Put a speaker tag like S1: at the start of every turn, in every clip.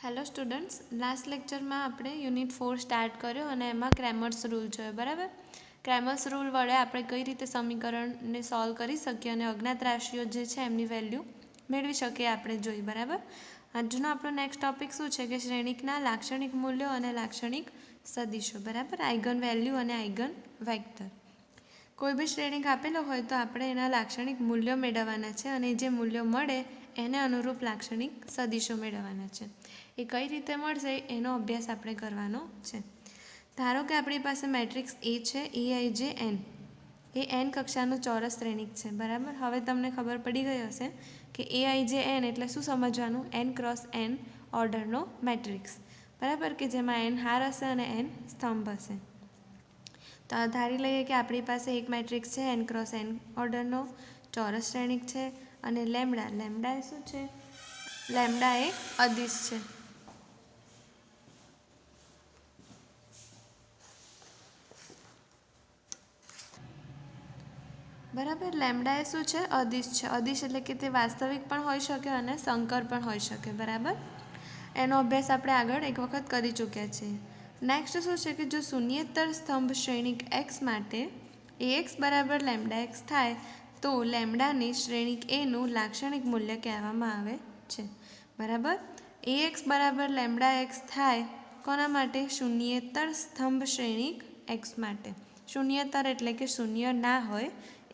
S1: Hello students, last lecture में आपणे unit 4 start कर्यो अने एमां क्रेमर्स रूल जोयो। बराबर। क्रेमर्स रूल वडे आपणे कई रीते समीकरणने सॉल्व करी शकीए अने अज्ञात राशिओ जे छे एमनी वेल्यू मेळवी शकीए आपणे जोई। बराबर। આજનો આપણો નેક્સ્ટ ટોપિક શું છે કે શ્રેણિકના લાક્ષણિક મૂલ્યો અને લાક્ષણિક સદિશો। બરાબર। આઇગન વેલ્યુ અને આઇગન વેક્ટર। કોઈ બી શ્રેણિક આપેલો હોય તો આપણે એના લાક્ષણિક મૂલ્યો મેળવવાના છે અને જે મૂલ્યો મળે એને અનુરૂપ લાક્ષણિક સદિશો મેળવવાના છે। એ કઈ રીતે મળશે એનો અભ્યાસ આપણે કરવાનો છે। ધારો કે આપણી પાસે મેટ્રિક્સ એ છે EIJ N। એ n કક્ષાનું ચોરસ શ્રેણિક છે। બરાબર। હવે તમને ખબર પડી ગઈ હશે કે EIJ N એટલે શું સમજવાનું, n ક્રોસ n ઓર્ડરનો મેટ્રિક્સ। બરાબર, કે જેમાં n હાર હશે અને n સ્તંભ હશે। તો ધારી લઈએ કે આપણી પાસે એક મેટ્રિક્સ છે n ક્રોસ n ઓર્ડરનો ચોરસ શ્રેણિક છે અને લેમ્ડા એ શું છે, લેમ્ડા એ અદિશ છે। બરાબર। લેમ્ડા એ શું છે, અદિશ છે। અદિશ એટલે કે તે વાસ્તવિક પણ હોઈ શકે અને સંકર પણ હોઈ શકે। બરાબર। એનો અભ્યાસ આપણે આગળ એક વખત કરી ચૂક્યા છીએ। નેક્સ્ટ શું છે કે જો શૂન્યેતર સ્તંભ શ્રેણિક x માટે ax બરાબર લેમ્ડા x થાય તો લેમ્ડાને શ્રેણિક એનું લાક્ષણિક મૂલ્ય કહેવામાં આવે છે। બરાબર। ax બરાબર લેમ્ડા x થાય કોના માટે, શૂન્યેતર સ્તંભ શ્રેણિક x માટે। શૂન્યેતર એટલે કે શૂન્ય ના હોય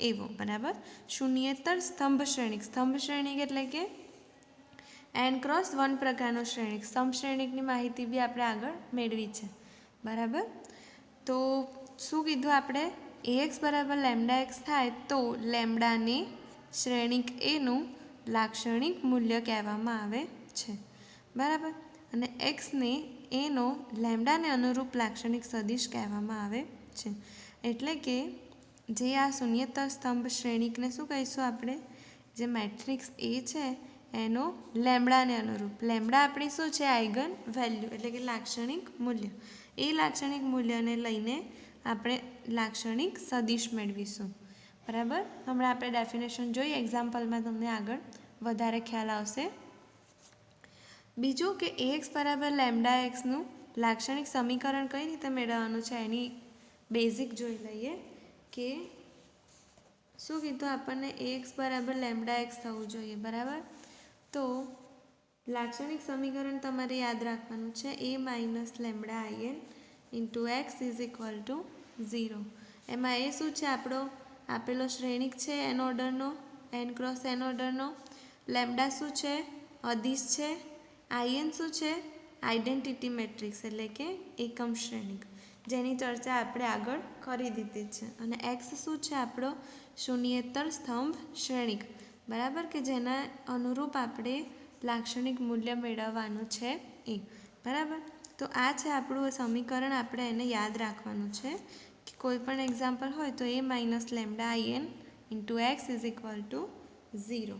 S1: એવો। બરાબર। શૂન્યેતર સ્તંભ શ્રેણિક એટલે કે n ક્રોસ 1 પ્રકારનો શ્રેણિક। સ્તંભ શ્રેણિકની માહિતી બી આપણે આગળ મેળવી છે। બરાબર। તો શું કીધું આપણે, ax બરાબર લેમ્ડા x થાય તો લેમ્ડાને શ્રેણિક એનું લાક્ષણિક મૂલ્ય કહેવામાં આવે છે। બરાબર। અને xને એનો લેમ્ડાને અનુરૂપ લાક્ષણિક સદિશ કહેવામાં આવે છે। એટલે કે જે આ શૂન્યેતર સ્તંભ શ્રેણિકને શું કહીશું આપણે, જે મેટ્રિક્સ એ છે એનો લેમ્ડાને અનુરૂપ, લેમ્ડા આપણી શું છે, આઇગન વેલ્યુ એટલે કે લાક્ષણિક મૂલ્ય। એ લાક્ષણિક મૂલ્યને લઈને આપણે લાક્ષણિક સદિશ મેળવીશું। બરાબર। હમણાં આપણે ડેફિનેશન જોઈએ, એક્ઝામ્પલમાં તમને આગળ વધારે ખ્યાલ આવશે। બીજું કે ax બરાબર લેમ્ડા એક્સનું લાક્ષણિક સમીકરણ કઈ રીતે મેળવવાનું છે એની બેઝિક જોઈ લઈએ કે શું કીધું આપણને, ax બરાબર લેમ્ડા એક્સ થવું જોઈએ। બરાબર। તો લાક્ષણિક સમીકરણ તમારે યાદ રાખવાનું છે a minus lambda in into x is equal to 0। એમાં એ શું છે, આપણો આપેલો શ્રેણિક છે એન ઓર્ડરનો, n ક્રોસ n ઓર્ડરનો। લેમ્ડા શું છે, અદિશ છે। in શું છે, આઇડેન્ટિટી મેટ્રિક્સ એટલે કે એકમ શ્રેણિક, જેની ચર્ચા આપણે આગળ કરી દીધી છે। અને x શું છે, આપણો શૂન્યેતર સ્તંભ શ્રેણિક। બરાબર, કે જેના અનુરૂપ આપણે લાક્ષણિક મૂલ્ય મેળવવાનું છે એ। બરાબર। તો આ છે આપણું સમીકરણ, આપણે એને યાદ રાખવાનું છે કે કોઈ પણ એક્ઝામ્પલ હોય તો a minus lambda in into x is equal to 0।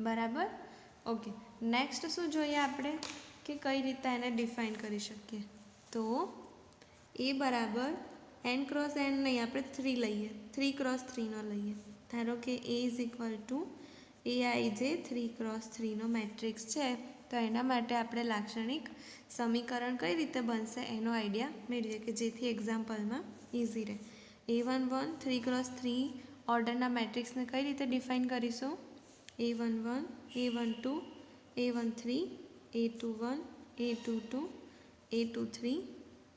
S1: બરાબર। ઓકે। નેક્સ્ટ શું જોઈએ આપણે કે કઈ રીતે એને ડિફાઇન કરી શકીએ, તો a બરાબર n ક્રોસ n નહીં, આપણે 3 લઈએ, 3 ક્રોસ 3નો લઈએ। ધારો કે a is equal to aij 3 cross 3નો મેટ્રિક્સ છે તો એના માટે આપણે લાક્ષણિક સમીકરણ કઈ રીતે બનશે એનો આઈડિયા મેળવીએ કે જેથી એક્ઝામ્પલમાં ઇઝી રહે। a11 3 ક્રોસ 3 ઓર્ડરના મેટ્રિક્સને કઈ રીતે ડિફાઇન કરીશું, a11 a12 a13 a21 a22 a23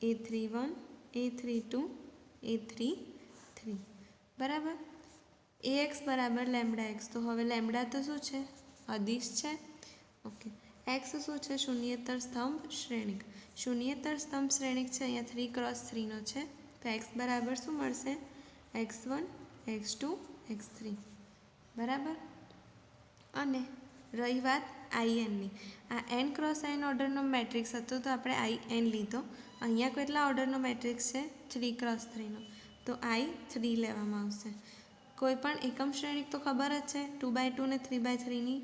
S1: a31 a32 a33। બરાબર। ax બરાબર લેમ્ડા એક્સ, તો હવે લેમ્ડા તો શું છે, અદિશ છે। ઓકે। એક્સ શું છે, શૂન્યેતર સ્તંભ શ્રેણિક। શૂન્યેતર સ્તંભ શ્રેણિક છે, અહીંયા 3 ક્રોસ 3નો છે તો એક્સ બરાબર શું મળશે, x1 x2 x3। બરાબર। અને રહી વાત આઈએનની, આ n ક્રોસ n ઓર્ડરનો મેટ્રિક્સ હતો તો આપણે in લીધો। અહીંયા કેટલા ઓર્ડરનો મેટ્રિક્સ છે, 3 ક્રોસ 3નો, તો i3 લેવામાં આવશે। કોઈ પણ એકમ શ્રેણિક તો ખબર જ છે, 2 બાય 2 ને 3 બાય 3ની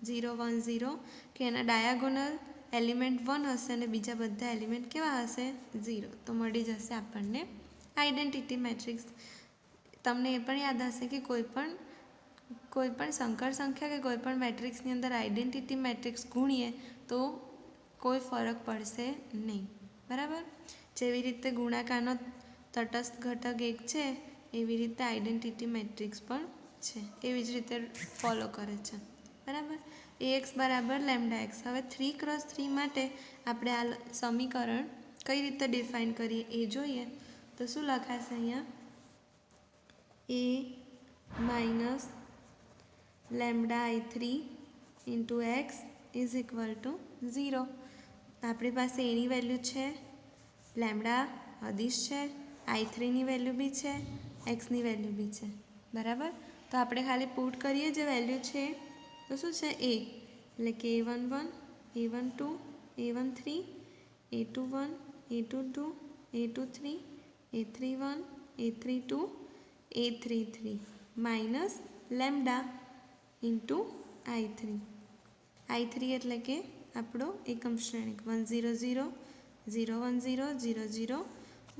S1: 0 1 0, કે એના ડાયાગોનલ એલિમેન્ટ 1 હશે અને બીજા બધા એલિમેન્ટ કેવા હશે, 0, તો મળી જશે આપણને આઇડેન્ટિટી મેટ્રિક્સ। તમને એ પણ યાદ હશે કે કોઈ પણ સંકર સંખ્યા કે કોઈ પણ મેટ્રિક્સની અંદર આઇડેન્ટિટી મેટ્રિક્સ ગુણીએ તો કોઈ ફરક પડશે નહીં, બરાબર. જેવી રીતે ગુણાકારનો તટસ્થ ઘટક 1 છે એવી રીતે આઈડેન્ટિટી મેટ્રિક્સ પણ છે, એવી જ રીતે ફોલો કરે છે, બરાબર. Ax બરાબર લેમ્ડા એક્સ. હવે 3x3 માટે આપણે આ સમીકરણ કઈ રીતે ડિફાઇન કરીએ એ જોઈએ. તો શું લખાશે અહીંયા? A minus lambda I3 into x is equal to 0. આપણી પાસે એની વેલ્યુ છે, લેમ્ડા અદિશ છે, I3ની વેલ્યુ બી છે, એક્સની વેલ્યુ બી છે, બરાબર. તો આપણે ખાલી પુટ કરીએ જે વેલ્યુ છે તો શું છે? A એટલે કે A11 A12 A13 A21 A22 A23 A31 A32 A33 minus lambda into I3 એટલે કે આપણો એકમ શ્રેણિક 1 0 0 0 1 0 0 0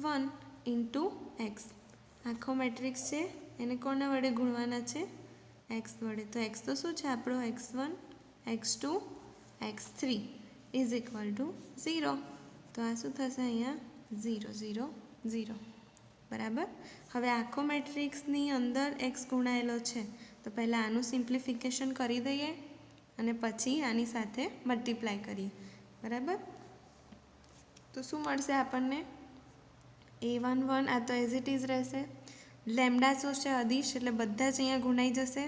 S1: 1 ઇન્ટુ એક્સ. આખો મેટ્રિક્સ છે એને કોના વડે ગુણવાના છે? એક્સ વડે. તો એક્સ તો શું છે આપણો? x1 x2 x3 is equal to 0. તો આ શું થશે અહીંયા? 0 0 0, બરાબર. હવે આખો મેટ્રિક્સની અંદર એક્સ ગુણાયેલો છે તો પહેલાં આનું સિમ્પ્લિફિકેશન કરી દઈએ અને પછી આની સાથે મલ્ટીપ્લાય કરીએ, બરાબર. તો શું મળશે આપણને? A11 આ તો એઝ ઇટ ઇઝ રહેશે. લેમ્ડા શું છે? અદિશ, એટલે બધા જ અહીંયા ગુણાઈ જશે.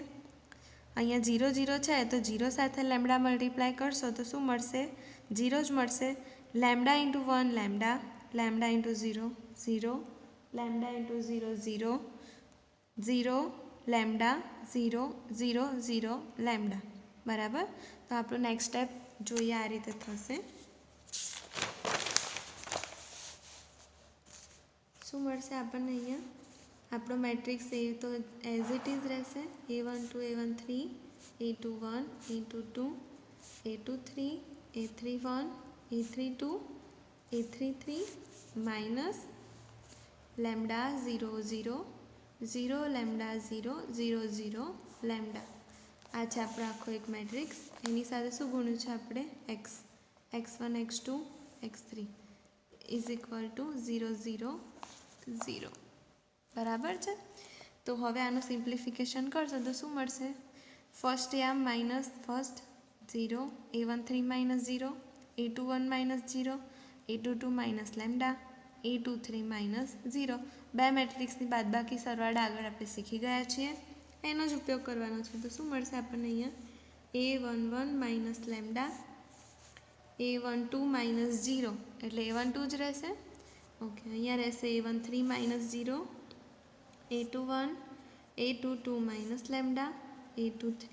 S1: અહીંયા 0 0 છે તો 0 સાથે લેમ્ડા મલ્ટીપ્લાય કરશો તો શું મળશે? 0 જ મળશે. Lambda into 1 lambda, lambda into 0 0, lambda into 0 0 0, lambda 0 0 0 lambda, બરાબર. તો આપણું નેક્સ્ટ સ્ટેપ જોઈએ આ રીતે થશે. શું મળશે આપણને અહીંયા? આપણો મેટ્રિક્સ એ તો એઝ ઇટ ઇઝ રહેશે. A12 A13 A21 A22 A23 A31 A32 A33 minus lambda 0 0 0 lambda 0 0 0 lambda. આ છે આપણો આખો એક મેટ્રિક્સ. એની સાથે શું ગુણ્યું છે આપણે? X. x1 x2 x3 is equal to 0 0 0, બરાબર છે. તો હવે આનું સિમ્પ્લિફિકેશન કરશો તો શું મળશે? ફર્સ્ટ આ minus first 0 A13 minus 0 A21 minus 0 A22 minus lambda A23 minus 0. બે મેટ્રિક્સની બાદબાકી સરવાળા આગળ આપણે શીખી ગયા છીએ, એનો જ ઉપયોગ કરવાનો છે. તો શું મળશે આપણને અહીંયા? A11 minus lambda A12 minus 0 એટલે A12 જ રહેશે. ઓકે, અહીંયા રહેશે A13 minus 0 A21 A22 minus lambda A23.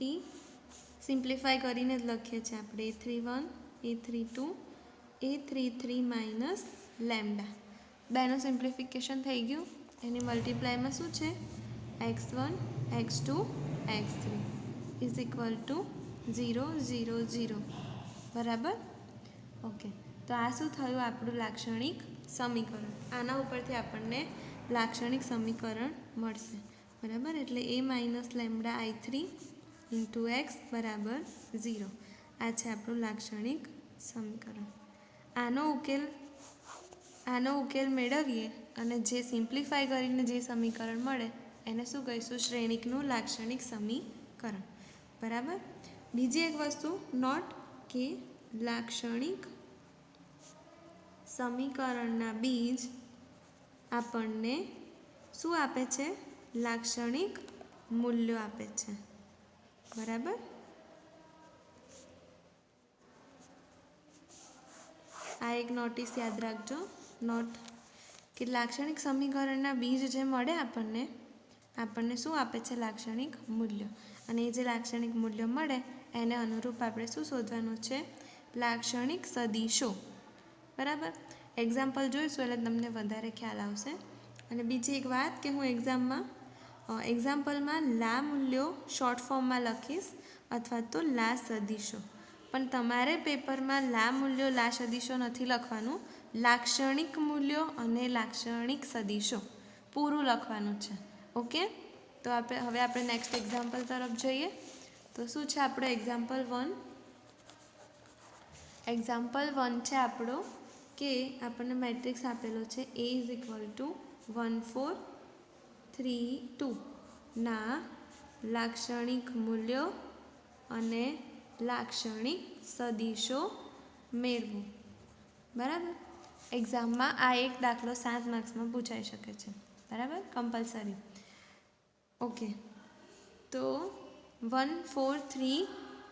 S1: Simplify કરીને જ લખીએ છીએ આપણે A31 A32 A33 minus lambda. બેનું સિમ્પ્લિફિકેશન થઈ ગયું. એની મલ્ટીપ્લાયમાં શું છે? x1 x2 x3 is equal to 0 0 0, બરાબર. ઓકે, તો આ શું થયું? આપણું લાક્ષણિક સમીકરણ. આના ઉપરથી આપણને લાક્ષણિક સમીકરણ મળશે, બરાબર. એટલે A minus lambda I3 into x બરાબર 0. આ છે આપણું લાક્ષણિક સમીકરણ. આનો ઉકેલ મેળવીએ અને જે સિમ્પ્લિફાય કરીને જે સમીકરણ મળે એને શું કહીશું? શ્રેણિકનું લાક્ષણિક સમીકરણ, બરાબર. બીજી એક વસ્તુ નોટ કે લાક્ષણિક સમીકરણના બીજ આપણને શું આપે છે? લાક્ષણિક મૂલ્યો આપે છે, બરાબર. આ એક નોટિસ યાદ રાખજો. નોટ કે લાક્ષણિક સમીકરણના બીજ જે મળે આપણને શું આપે છે? લાક્ષણિક મૂલ્યો. અને એ જે લાક્ષણિક મૂલ્યો મળે એને અનુરૂપ આપણે શું શોધવાનું છે? લાક્ષણિક સદિશો, બરાબર. એક્ઝામ્પલ જોઈશું એટલે તમને વધારે ખ્યાલ આવશે. અને બીજી એક વાત કે હું એક્ઝામ્પલમાં લા મૂલ્યો શોર્ટ ફોર્મમાં લખીશ અથવા તો લા સદિશો. પણ તમારે પેપરમાં લા મૂલ્યો લા સદિશો નથી લખવાનું, લાક્ષણિક મૂલ્યો અને લાક્ષણિક સદિશો પૂરું લખવાનું છે. ઓકે, તો હવે આપણે નેક્સ્ટ એક્ઝામ્પલ તરફ જઈએ. તો શું છે આપણો એક્ઝામ્પલ 1? એક્ઝામ્પલ 1 છે આપણો કે આપણને મેટ્રિક્સ આપેલો છે A ઇઝ ઇક્વલ ટુ 1 4 3 2 ના લાક્ષણિક મૂલ્યો અને લાક્ષણિક સદીશો મેળવો. બરાબર. એક્ઝામમાં આ એક દાખલો 7 માર્ક્સમાં પૂછાઈ શકે છે. બરાબર, કમ્પલસરી. ઓકે, તો 1 4 3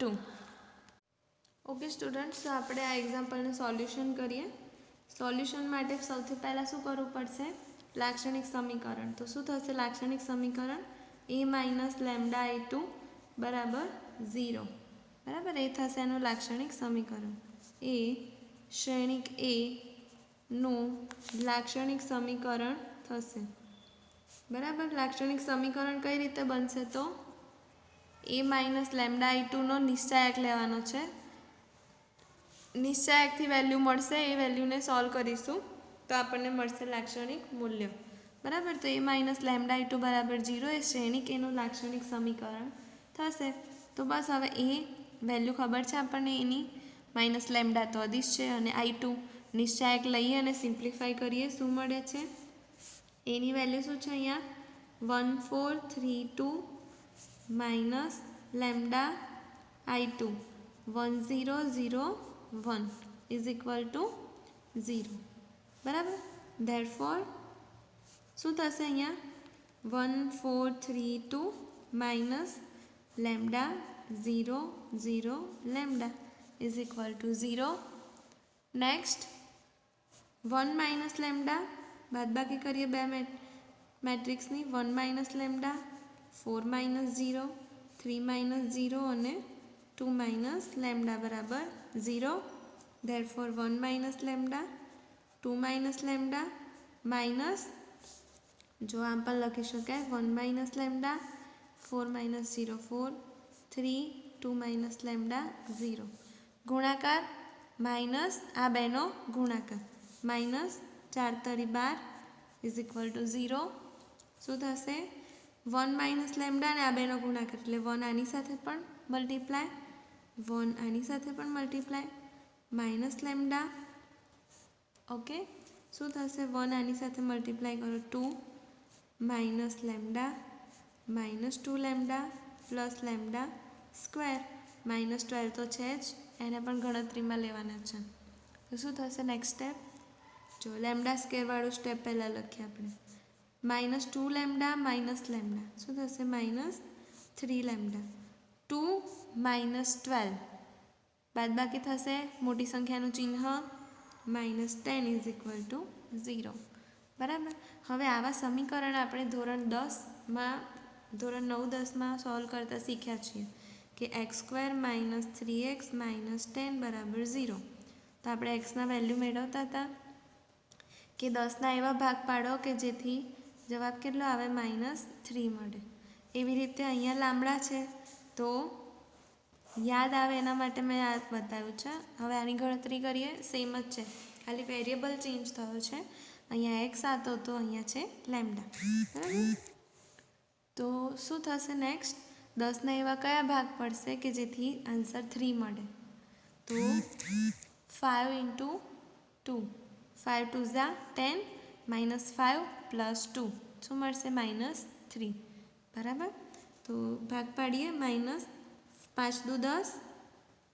S1: 2. ઓકે સ્ટુડન્ટ્સ, તો આપણે આ એક્ઝામ્પલનું સોલ્યુશન કરીએ. સોલ્યુશન માટે સૌથી પહેલાં શું કરવું પડશે? લાક્ષણિક સમીકરણ. તો શું થશે લાક્ષણિક સમીકરણ? A માઇનસ લેમ્ડા I2 બરાબર 0. બરાબર, એ થશે એનું લાક્ષણિક સમીકરણ. એ શ્રેણિક A નું લાક્ષણિક સમીકરણ થશે. બરાબર, લાક્ષણિક સમીકરણ કઈ રીતે બનશે? તો A માઇનસ લેમ્ડા I2 નો નિશ્ચાયક લેવાનો છે. નિશ્ચાયકથી વેલ્યુ મળશે, એ વેલ્યુને સોલ્વ કરીશું તો આપણને મળશે લાક્ષણિક મૂલ્ય. બરાબર, તો A માઇનસ લેમ્ડા I2 બરાબર 0 એ શ્રેણિક એનું લાક્ષણિક સમીકરણ થશે. તો બસ હવે એ વેલ્યુ ખબર છે આપણને, એની માઇનસ લેમ્ડા તો અદિશ છે અને I2 નિશ્ચાયક લઈએ અને સિમ્પ્લિફાઈ કરીએ. શું મળે છે? એની વેલ્યુ શું છે અહીંયા? 1 4 3 2 minus lambda I2 1 0 0 1 is equal to 0. બરાબર, ધેરફોર શું થશે અહીંયા? 1 4 3 2 minus lambda 0 0 lambda is equal to 0. Next 1 minus lambda, બાદબાકી કરીએ બે મેટ્રિક્સની. 1 માઇનસ લેમ્ડા, 4 માઇનસ 0, 3 માઇનસ 0 અને 2 માઇનસ લેમ્ડા બરાબર 0. Therefore 1 minus lambda, 2 minus lambda minus, જો આમ પણ લખી શકાય, 1 minus lambda, 4 minus 0 4, 3 2 minus lambda 0. ગુણાકાર માઇનસ આ બેનો ગુણાકાર માઇનસ 4 તરી 12 ઇઝ ઇક્વલ ટુ 0. શું થશે? 1 માઇનસ લેમ્ડા અને આ બેનો ગુણાકાર એટલે 1 આની સાથે પણ મલ્ટીપ્લાય, 1 આની સાથે પણ મલ્ટીપ્લાય, માઇનસ લેમ્ડા. ઓકે, શું થશે? 1 આની સાથે મલ્ટીપ્લાય કરો 2 minus lambda minus 2 lambda plus lambda square. Minus 12 તો છે જ, એને પણ ગણતરીમાં લેવાના છે. તો શું થશે નેક્સ્ટ સ્ટેપ? જો લેમ્ડા સ્ક્વેરવાળું સ્ટેપ પહેલાં લખીએ આપણે. માઇનસ 2 લેમ્ડા માઇનસ લેમ્ડા શું થશે? Minus 3 lambda. 2 માઇનસ 12 બાદબાકી થશે, મોટી સંખ્યાનું ચિહ્ન, માઇનસ 10 ઇઝ ઇક્વલ ટુ 0. બરાબર, હવે આવા સમીકરણ આપણે ધોરણ 9 10માં સોલ્વ કરતાં શીખ્યા છીએ કે x² માઇનસ 3x માઇનસ 10 બરાબર 0. તો આપણે એક્સના વેલ્યુ મેળવતા હતા કે 10ના એવા ભાગ પાડો કે જેથી જવાબ કેટલો આવે? -3 મળે. એવી રીતે અહીંયા લાંબડા છે તો યાદ આવે એના માટે મેં આ બતાવ્યું છે. હવે આની ગણતરી કરીએ, સેમ જ છે, ખાલી વેરિયેબલ ચેન્જ થયો છે. અહીંયા એક્સ હતો તો અહીંયા છે લેમ્ડા. બરાબર, તો શું થશે નેક્સ્ટ? 10ના એવા કયા ભાગ પડશે કે જેથી આન્સર 3 મળે? તો 5 ઇન્ટુ 2, 5 2 ઝા 10 માઇનસ 5 પ્લસ 2 શું મળશે? -3. બરાબર, તો ભાગ પાડીએ. માઇનસ 5 દુ 10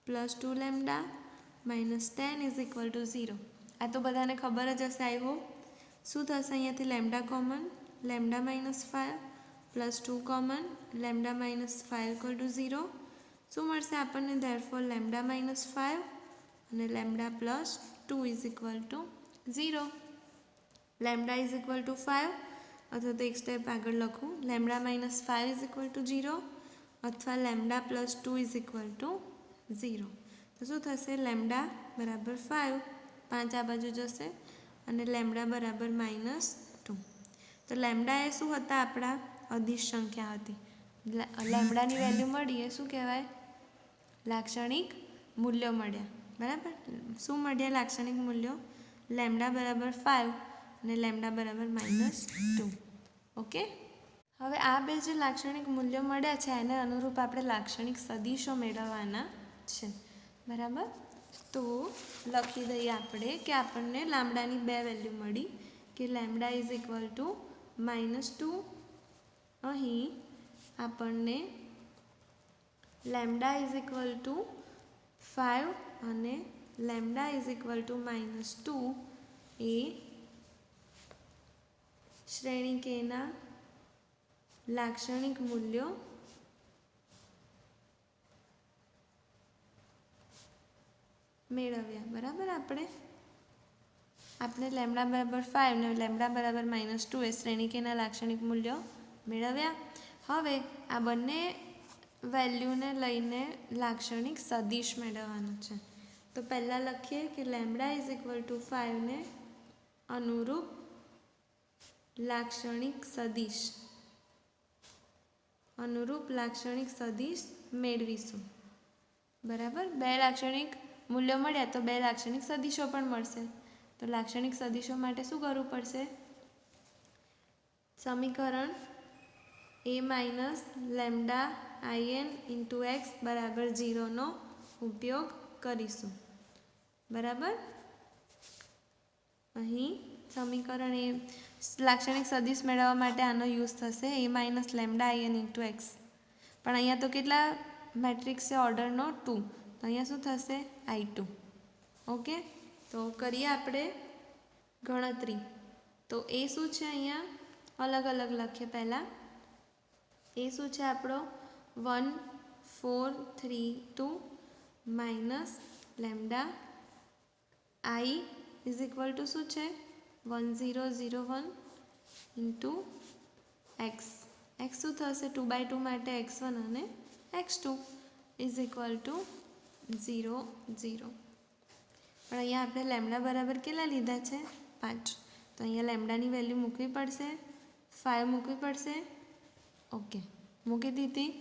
S1: plus 2 lambda minus 10 is equal to 0. આ તો બધાને ખબર જ હશે આઈ હોપ. શું થશે અહીંયાથી? Lambda common, lambda minus 5 plus 2 common, lambda minus 5 equal to 0. શું મળશે આપણને? ધેરફોર લેમ્ડા માઇનસ 5 અને lambda plus 2 is equal to 0. Lambda is equal two 5 અથવા તો એક સ્ટેપ આગળ લખું, lambda minus 5 is equal to 0 અથવા lambda plus 2 is equal to 0. તો શું થશે? લેમ્ડા બરાબર 5, 5 આ બાજુ જશે અને લેમ્ડા બરાબર -2. તો લેમ્ડા એ શું હતા? આપણા અદિશ સંખ્યા હતી. લેમ્ડાની વેલ્યુ મળી એ શું કહેવાય? લાક્ષણિક મૂલ્યો મળ્યા. બરાબર, શું મળ્યા લાક્ષણિક મૂલ્યો? લેમ્ડા બરાબર 5 અને લેમ્ડા બરાબર -2. ઓકે, હવે આ બે જે લાક્ષણિક મૂલ્યો મળ્યા છે એને અનુરૂપ આપણે લાક્ષણિક સદીશો મેળવવાના છે. બરાબર, તો લખી દઈએ આપણે કે આપણને લામડાની બે વેલ્યુ મળી કે લેમડા ઇઝ ઇક્વલ ટુ -2. અહીં આપણને લેમડા ઇઝ ઇક્વલ ટુ 5 અને લેમડા ઇઝ ઇક્વલ ટુ -2 એ શ્રેણી કેના લાક્ષણિક મૂલ્યો મેળવ્યા. બરાબર, આપણે લેમડા બરાબર 5 ને લેમડા બરાબર -2 એ શ્રેણી કેના લાક્ષણિક મૂલ્યો મેળવ્યા. હવે આ બંને વેલ્યુને લઈને લાક્ષણિક સદિશ મેળવવાનું છે. તો પહેલાં લખીએ કે લેમડા ઇઝ ઇક્વલ ટુ 5 ને અનુરૂપ લાક્ષણિક સદિશ મેળવીશું. બરાબર, બે લાક્ષણિક મૂલ્યો મળ્યા તો બે લાક્ષણિક સદિશો પણ મળશે. તો લાક્ષણિક સદિશો માટે શું કરવું પડશે? સમીકરણ a minus lambda in into x બરાબર 0નો ઉપયોગ કરીશું. બરાબર, અહીં સમીકરણ એ લાક્ષણિક સદિશ મેળવવા માટે આનો યુઝ થશે a minus lambda in into x. પણ અહીંયા તો કેટલા મેટ્રિક્સ છે? ઓર્ડરનો 2. તો અહીંયા શું થશે? I2. ઓકે, તો કરીએ આપણે ગણતરી. તો એ શું છે? અહીંયા અલગ અલગ લખીએ. પહેલાં એ શું છે આપણો? 1 4 3 2 minus lambda I is equal two શું છે? 1 0 0 1 ઇન્ટુ એક્સ. એક્સ શું થશે? 2/2 માટે x1 અને x2 ઇઝ ઇક્વલ ટુ 0 0. પણ અહીંયા આપણે લેમડા બરાબર કેટલા લીધા છે? 5. તો અહીંયા લેમડાની વેલ્યુ મૂકવી પડશે, 5 મૂકવી પડશે. ઓકે, મૂકી દીધી.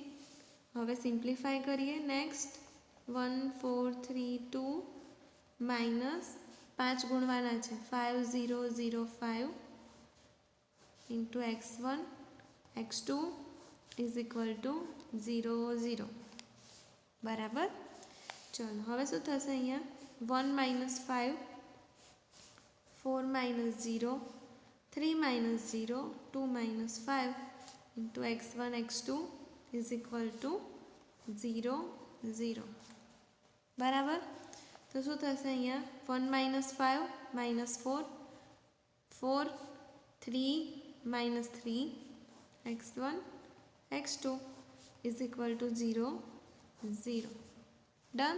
S1: હવે સિમ્પ્લિફાય કરીએ. નેક્સ્ટ 1 4 3 2 માઇનસ 5 ગુણવાના છે 5 0 0 5 into x1 x2 is equal to 0 0. બરાબર, ચલો હવે શું થશે? અહીંયા 1 minus 5 4 minus 0 3 minus 0 2 minus 5 into x1 x2 is equal to 0 0. બરાબર, તો શું થશે? અહીંયા 1 minus 5 minus 4 4 3 minus 3 x1 x2 is equal to 0 0. Done.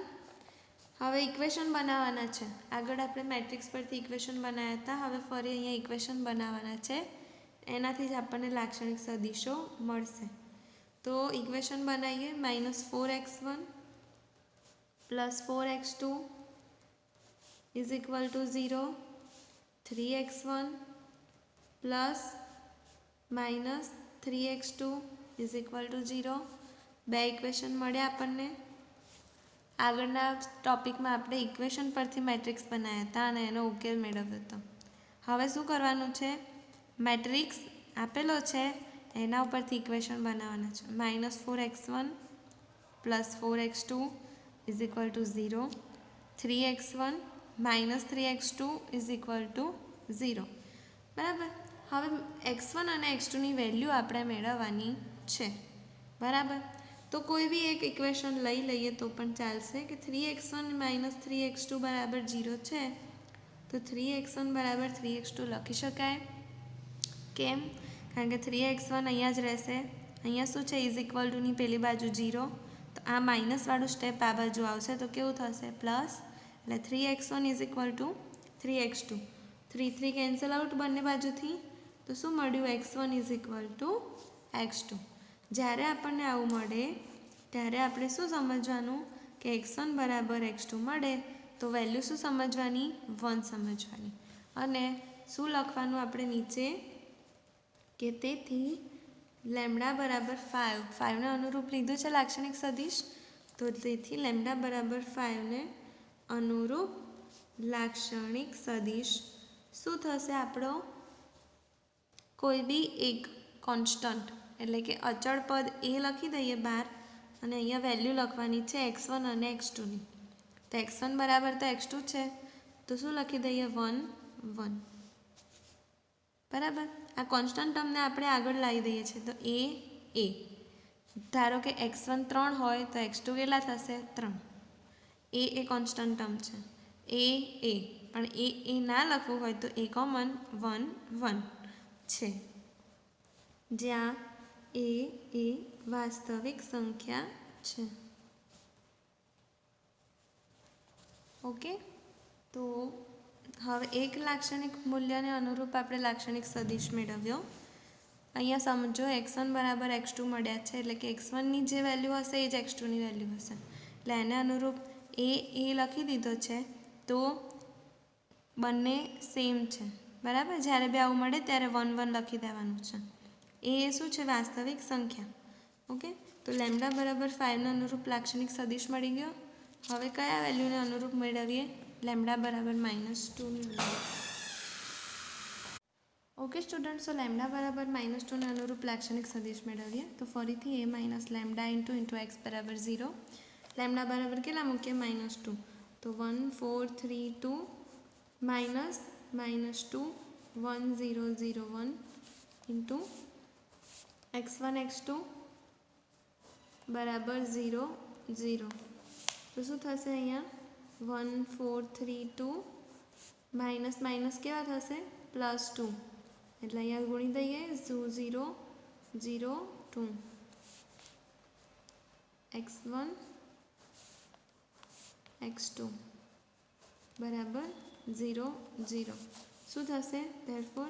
S1: હવે ઇક્વેશન બનાવવાના છે. આગળ આપણે મેટ્રિક્સ પરથી ઇક્વેશન બનાવ્યા હતા. હવે ફરી અહીંયા ઇક્વેશન બનાવવાના છે. એનાથી જ આપણને લાક્ષણિક સદિશો મળશે. તો ઇક્વેશન બનાવીએ. -4x1 plus 4x2 is equal to 0 3x1 plus minus 3x2 is equal to 0. બે ઇક્વેશન મળ્યા આપણને. આગળના ટોપિકમાં આપણે ઇક્વેશન પરથી મેટ્રિક્સ બનાવ્યા હતા અને એનો ઉકેલ મેળવ્યો હતો. હવે શું કરવાનું છે? મેટ્રિક્સ આપેલો છે એના ઉપરથી ઇક્વેશન બનાવવાના છે. -4x1 plus 4x2 is equal to 0 3x1 minus 3x2 is equal to 0. બરાબર, હવે x1 અને x2ની વેલ્યુ આપણે મેળવવાની છે. બરાબર, તો કોઈ બી એક ઇક્વેશન લઈ લઈએ તો પણ ચાલશે. કે 3x1 માઇનસ 3x2 બરાબર 0 છે, તો 3x1 બરાબર 3x2 લખી શકાય. કેમ? કારણ કે 3x1 અહીંયા જ રહેશે. અહીંયા શું છે? ઇઝ ઇક્વલ ટુની પેલી બાજુ 0, તો આ માઇનસવાળું સ્ટેપ આ બાજુ આવશે તો કેવું થશે? પ્લસ. એટલે 3x1 is equal two 3x2. 3 3 cancel out બંને બાજુથી, તો શું મળ્યું? x1 is equal two x2. જ્યારે આપણને આવું મળે ત્યારે આપણે શું સમજવાનું? કે x1 બરાબર x2 મળે તો વેલ્યુ શું સમજવાની? 1 સમજવાની. અને શું લખવાનું આપણે નીચે? કે તેથી લેમડા બરાબર 5 5ને અનુરૂપ લીધું છે લાક્ષણિક સદિશ, તો તેથી લેમડા બરાબર 5ને અનુરૂપ લાક્ષણિક સદિશ શું થશે? આપણો કોઈ બી એક કોન્સ્ટન્ટ એટલે કે અચળ પદ એ લખી દઈએ બહાર અને અહીંયા વેલ્યુ લખવાની છે x1 અને x2ની. તો x1 બરાબર તો x2 છે, તો શું લખી દઈએ 1 1 બરાબર. આ કોન્સ્ટન્ટ ટર્મને આપણે આગળ લાવી દઈએ છીએ, તો એ ધારો કે x1 3 હોય તો x2 કેટલા થશે 3. એ કોન્સ્ટન્ટ ટર્મ છે, એ પણ એ ના લખવું હોય તો એ કોમન 1 1 છે, જ્યાં એ વાસ્તવિક સંખ્યા છે. ઓકે, તો હવે એક લાક્ષણિક મૂલ્યને અનુરૂપ આપણે લાક્ષણિક સદિશ મેળવ્યો. અહીંયા સમજો x1 બરાબર x2 મળ્યા છે, એટલે કે x1ની જે વેલ્યુ હશે એ જ x2ની વેલ્યુ હશે, એટલે એને અનુરૂપ એ લખી દીધો છે. તો બંને સેમ છે, બરાબર. જ્યારે બી આવું મળે ત્યારે 1 1 લખી દેવાનું છે. એ શું છે? વાસ્તવિક સંખ્યા. ઓકે, તો લેમ્ડા બરાબર 5ને અનુરૂપ લાક્ષણિક સદિશ મળી ગયો. હવે કયા વેલ્યુને અનુરૂપ મેળવીએ? લેમ્ડા બરાબર -2ની વેલ્યુ. ઓકે સ્ટુડન્ટ, સો લેમ્ડા બરાબર -2ને અનુરૂપ લાક્ષણિક સદિશ મેળવીએ. તો ફરીથી a minus lambda into x બરાબર 0. લેમ્ડા બરાબર કેટલા મૂકીએ? -2. તો 1 4 3 2 માઇનસ -2 1 0 0 1 ઇન્ટુ x1 x2 બરાબર 0 0. તો શું થશે અહીંયા? 1 4 3 2 માઇનસ માઇનસ કેવા થશે? +2. એટલે અહીંયા ગુણી દઈએ 0 0 2 x1 x2 બરાબર 0 0. શું થશે? ધેરફોર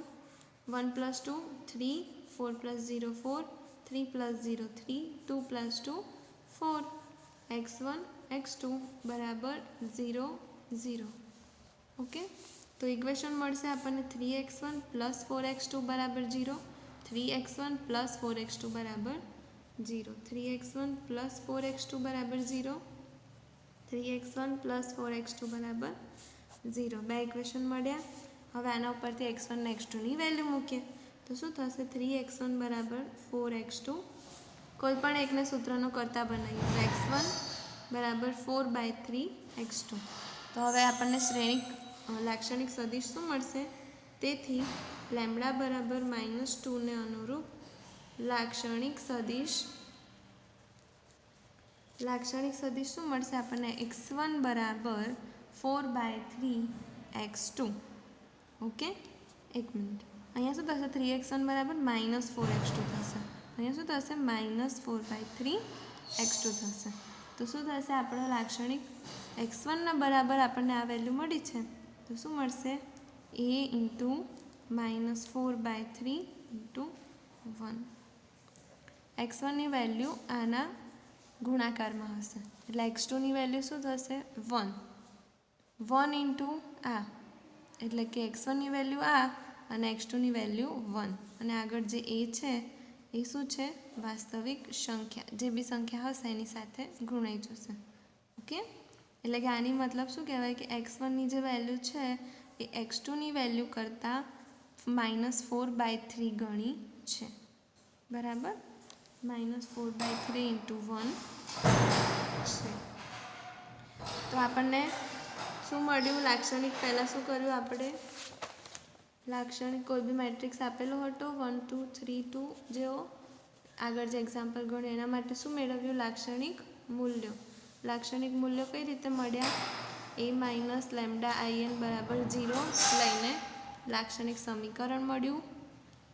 S1: 1 + 2 3 4 + 0 4 3 + 0 3 2 + 2 4 x1 x2 બરાબર 0 0. ઓકે, તો ઇક્વેશન મળશે આપણને 3x1 + 4x2 બરાબર 0, 3x1 + 4x2 બરાબર 0, 3x1 + 4x2 બરાબર 0, 3x1 + 4x2 બરાબર 0. બે ઇક્વેશન મળ્યા. હવે આના ઉપરથી x1 ને x2ની વેલ્યુ મૂકીએ તો શું થશે? 3x1 બરાબર 4x2. કોઈ પણ એકને સૂત્રનો કરતા બનાવીએ તો x1 બરાબર 4/3x2. તો હવે આપણને લાક્ષણિક સદિશ શું મળશે? તેથી લેમ્ડા બરાબર -2ને અનુરૂપ લાક્ષણિક સદિશ શું મળશે આપણને? x1 બરાબર 4/3x2. ઓકે, એક મિનિટ, અહીંયા શું થશે? 3x1 બરાબર -4x2 થશે. અહીંયા શું થશે? -4/3x2 થશે. તો શું થશે? આપણો લાક્ષણિક x1ના બરાબર આપણને આ વેલ્યુ મળી છે, તો શું મળશે? a into -4/3 into 1. x1ની વેલ્યુ આના ગુણાકારમાં હશે, એટલે x2ની વેલ્યુ શું થશે? 1 1 ઇન્ટુ આ, એટલે કે x1ની વેલ્યુ આ અને x2ની વેલ્યુ 1, અને આગળ જે a છે એ શું છે? વાસ્તવિક સંખ્યા. જે બી સંખ્યા હશે એની સાથે ગુણાઈ જશે. ઓકે, એટલે કે આની મતલબ શું કહેવાય કે x1ની જે વેલ્યુ છે એ x2ની વેલ્યુ કરતાં -4/3 ગણી છે, બરાબર. -4/3 ઇન્ટુ 1 છે. તો આપણને શું મળ્યું? લાક્ષણિક પહેલાં શું કર્યું આપણે? લાક્ષણિક કોઈ બી મેટ્રિક્સ આપેલો હતો 1 2 3 2 જેવો આગળ જે એક્ઝામ્પલ ગણ્યું એના માટે શું મેળવ્યું? લાક્ષણિક મૂલ્યો. લાક્ષણિક મૂલ્યો કઈ રીતે મળ્યા? a માઇનસ લેમ્ડા in બરાબર 0 લઈને લાક્ષણિક સમીકરણ મળ્યું,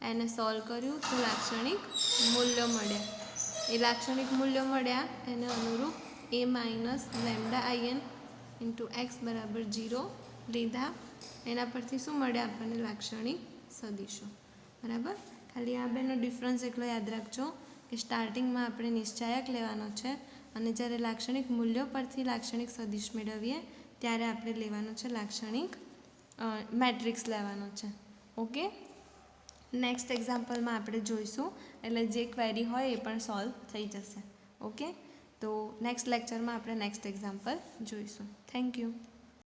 S1: એને સોલ્વ કર્યું તો લાક્ષણિક મૂલ્યો મળ્યા. એ લાક્ષણિક મૂલ્યો મળ્યા એને અનુરૂપ a minus lambda in into x બરાબર 0 લીધા. એના પરથી શું મળ્યા આપણને? લાક્ષણિક સદિશો, બરાબર. ખાલી આ બેનો ડિફરન્સ એટલો યાદ રાખજો કે સ્ટાર્ટિંગમાં આપણે નિશ્ચાયક લેવાનો છે અને જ્યારે લાક્ષણિક મૂલ્યો પરથી લાક્ષણિક સદિશ મેળવીએ ત્યારે આપણે લેવાનો છે લાક્ષણિક મેટ્રિક્સ લેવાનો છે. ઓકે, નેક્સ્ટ એક્ઝામ્પલમાં આપણે જોઈશું, એટલે જે ક્વેરી હોય એ પણ સોલ્વ થઈ જશે. ઓકે, તો નેક્સ્ટ લેક્ચરમાં આપણે નેક્સ્ટ એક્ઝામ્પલ જોઈશું. Thank you.